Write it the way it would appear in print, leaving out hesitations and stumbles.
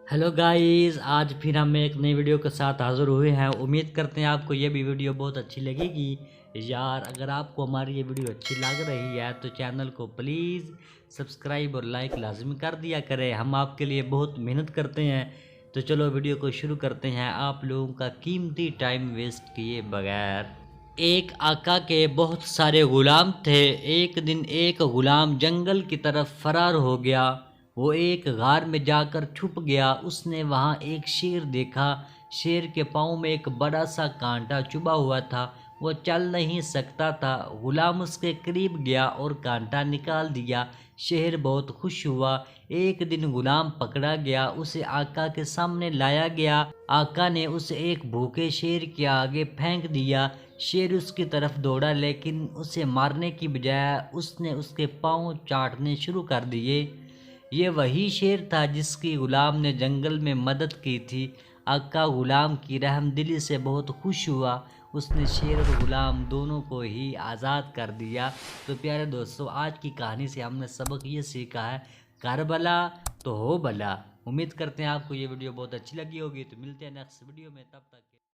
Hello guys, आज फिर हम एक नई वीडियो के साथ हाज़िर हुए हैं। उम्मीद करते हैं आपको ये भी वीडियो बहुत अच्छी लगेगी। यार, अगर आपको हमारी ये वीडियो अच्छी लग रही है तो चैनल को प्लीज़ सब्सक्राइब और लाइक लाजमी कर दिया करें। हम आपके लिए बहुत मेहनत करते हैं। तो चलो वीडियो को शुरू करते हैं, आप लोगों का कीमती टाइम वेस्ट किए बगैर। एक आका के बहुत सारे गुलाम थे। एक दिन एक गुलाम जंगल की तरफ फरार हो गया। वो एक गार में जाकर छुप गया। उसने वहाँ एक शेर देखा। शेर के पाँव में एक बड़ा सा कांटा चुभा हुआ था। वो चल नहीं सकता था। गुलाम उसके करीब गया और कांटा निकाल दिया। शेर बहुत खुश हुआ। एक दिन गुलाम पकड़ा गया, उसे आका के सामने लाया गया। आका ने उसे एक भूखे शेर के आगे फेंक दिया। शेर उसकी तरफ दौड़ा, लेकिन उसे मारने की बजाय उसने उसके पाँव चाटने शुरू कर दिए। ये वही शेर था जिसकी गुलाम ने जंगल में मदद की थी। आका गुलाम की रहमदिली से बहुत खुश हुआ। उसने शेर और गुलाम दोनों को ही आज़ाद कर दिया। तो प्यारे दोस्तों, आज की कहानी से हमने सबक ये सीखा है, कर भला तो हो भला। उम्मीद करते हैं आपको ये वीडियो बहुत अच्छी लगी होगी। तो मिलते हैं नेक्स्ट वीडियो में, तब तक